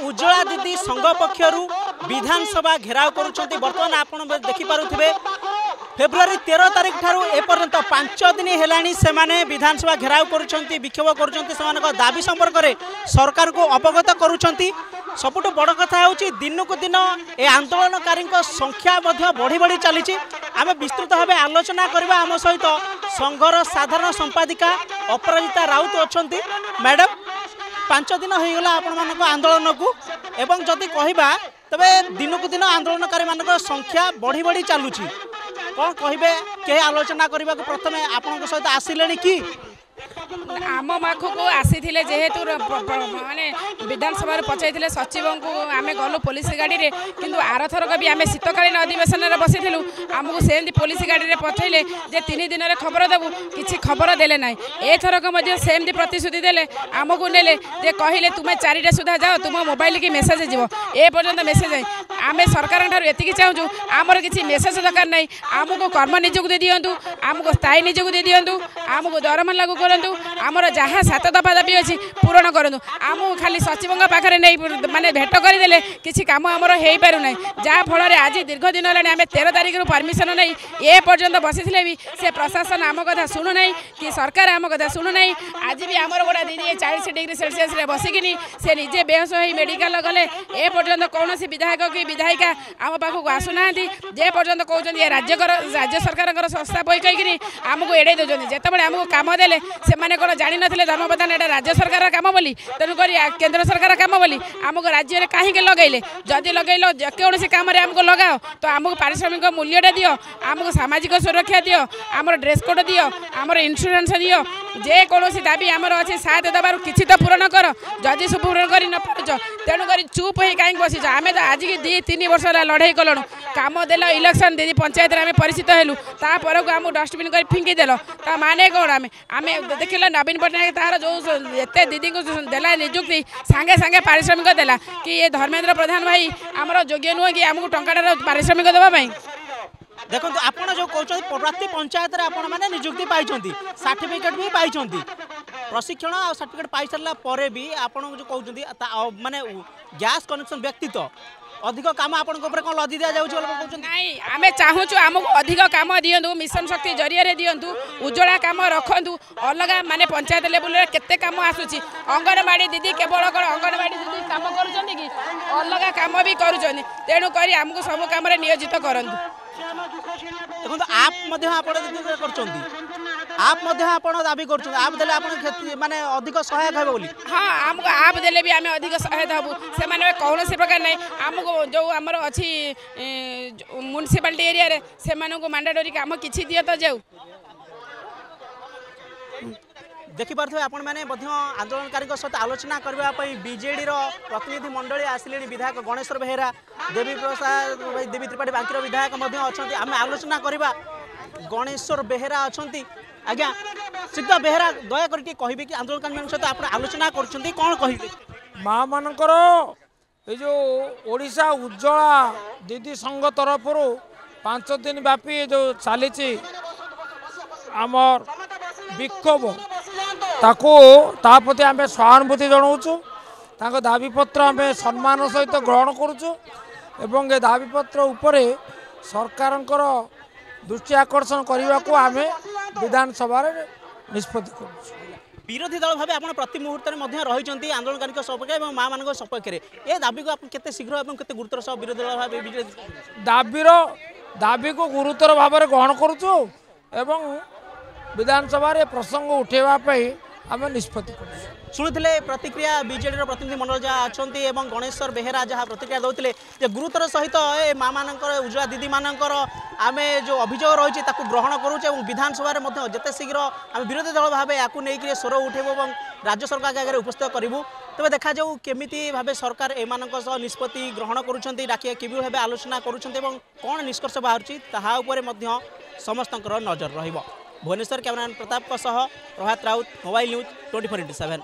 उज्ज्वला दीदी संघ पक्षर विधानसभा घेराव करुँच बर्तमान आप देखिपे फेब्रुआरी 13 तारिख ठारू एपर्यंत 5 दिन है से विधानसभा घेराव करुँच विक्षोभ कर दाबी संपर्क में सरकार को अवगत करुँच सबुठ बड़ कथा हूँ दिन को दिन ए आंदोलनकारी संख्या बढ़ी बढ़ी चली आम विस्तृत भाव आलोचना करवा आम सहित संघर साधारण संपादिका अपराजिता राउत अच्छा मैडम 5 दिन होगा आपण आंदोलन को एवं जदि कहवा तबे दिन को दिन आंदोलनकारी मान संख्या बढ़ी बढ़ी चलुची कौन कहे के आलोचना करने को प्रथम आपण सहित आसिले कि आम पाखक आसी जेहेतु माने विधानसभा पचाई सचिव को आम गलु पुलिस गाड़ी में किंतु आरथरक भी आम शीतकालीन अधिवेशन में बसीलु आमको सेमती पुलिस गाड़ी में पठेले जे 3 दिन में खबर देवु किसी खबर देले ना एथरक सेमती प्रतिश्रुति देले आमको नेले जे कहले तुम्हें 4टा सुधा जाओ तुम मोबाइल की मेसेज जीव ए पर्यंत मेसेज आई आम सरकार एति चाहूँ आमर किसी मेसेज दरकार ना आमको कर्म निजुक्ति दिंतु आमको स्थायी निजुक्ति दिंतु आमको दरमा लागू करूँ आमर जहाँ 7 दफा दाबी अच्छी पूरण करूँ आम खाली सचिव पाखे नहीं माने भेट करदे किसी कम आमर हो पारना जहाँफल आज दीर्घ दिन है आम 13 तारिख परमिशन नहीं ए पर्यंत बसी भी से प्रशासन आम कथा शुणुना कि सरकार आम कथा शुणुना आज भी आमर गोटा दीदी 40 डिग्री सेल्सियस बसिकी से निजे बेहोश हो मेडिकल गले ए पर्यंत कौन विधायक कि विधायिका आम पाखक आसुना जे पर्यंत कहते राज्य सरकार संस्था बही कहीकि आमको एड़े दौरान जितेबाला आमको कम देले से मैंने कौन जानी नथिले धर्मप्रधान एटा राज्य सरकार काम बोली तेणुक केंद्र सरकार काम बोली आमको राज्य में कहीं लगेले जदि लगेल कौन कम आमको लगाओ तो आमको पारिश्रमिक मूल्यटा दियो आमको सामाजिक सुरक्षा दियो आमर ड्रेस कोड दियो आमर इंश्योरेंस दियो जेकोसी दाबी आमर अच्छे साथ देवार किसी तो पूरण कर जदि सब पूरण कर न पार तेणुक चुप हो कहीं बसीच आम तो आज की 2-3 वर्ष लड़ाई कलुँ कम देल इलेक्शन दीदी पंचायत आम परिचित हेलु तापर को आमको डस्टबिन कर फिंगी देल ता माने कौन आम देखिल नवीन पट्टनायक तार जो एत दीदी को देला निजुक्ति सांगे सांगे पारिश्रमिक देला कि ये धर्मेंद्र प्रधान भाई आमर योग्य नुह कि आमको टंकाटार पारिश्रमिक देवाई देखो आप जो कहते प्रति पंचायत मैंने निजुक्ति पाई सर्टिफिकेट भी पाई प्रशिक्षण और सर्टिफिकेट पाई सारा पर भी आप जो कहते माने गैस कनेक्शन व्यक्तित्व अधिक काम आपण कौन लदी दि जाऊँ आम चाहूँ आमको अधिक कम दिंतु मिशन शक्ति जरिया दिंतु उज्ज्वला कम रखु अलग माने पंचायत लेवल केते कम आसूची अंगनवाड़ी दीदी केवल कौन अंगनवाड़ी दीदी कम कर अलग कम भी कर तेणुक आमको सब कम नियोजित करूँ देखो आप दाबी कर आप देले माने अधिक सहायक हे बोली हाँ आमको आप देले भी आम अधिक सहायता हबू से माने कौन प्रकार नहीं आमको जो आमर अच्छी म्युनिसिपालिटी एरिया रे से मानक मैंडेटरी काम किछि दियो तो जाऊ देखिपे आपण मैंने आंदोलनकारी सहित आलोचना करने बीजेडी प्रतिनिधि मंडली आसिले विधायक गणेश्वर बेहेरा देवी प्रसाद देवी त्रिपाठी बांकीर विधायक अच्छा आम आलोचना करवा गणेश्वर बेहेरा अच्छा आज्ञा सिद्ध बेहेरा दयाकर कहे कि आंदोलनकारी सहित आप आलोचना कर कौन कहे माँ मानकर ये जो ओडिशा उज्ज्वला दीदी संघ तरफ 5 दिन व्यापी जो चली आमर विक्षोभ ताकि आम सहानुभूति जनाऊँ दाबीपत्र आम सम्मान सहित ग्रहण करुचु एवं ए दाबीपत्र उपरे सरकार दृष्टि आकर्षण करने को आम विधानसभा निष्पत्ति कर विरोधी दल भाव आप प्रति मुहूर्त में रही आंदोलनकारी सपक्ष और माँ मान सपक्ष ए दाबी को आप शीघ्र और गुरुतर सह विरोधी दल भाव दाबी को गुरुतर भाव में ग्रहण करुचु एवं विधानसभा प्रसंग उठेवाई आम निष्पत्ति शुणुले प्रतिक्रिया बीजेडी प्रतिनिधि मंडल जहाँ अच्छा गणेश्वर बेहेरा जहाँ प्रतिक्रिया दौते गुरुतर सहित ए माँ मान उज्ज्वला दीदी मानकर आम जो अभियोग रही ग्रहण करुचे और विधानसभा जिते शीघ्र आम विरोधी दल भाव या स्वर उठेबू और राज्य सरकार के आगे उपस्थित करूँ तेज देखा जाऊ केमिति भाव सरकार एम निष्पत्ति ग्रहण करुँच डाकिया कि भाव आलोचना कौन निष्कर्ष बाहर समस्त नजर रही भुवनेश्वर कैमरामैन प्रताप प्रभात राउत मोबाइल न्यूज 24x7।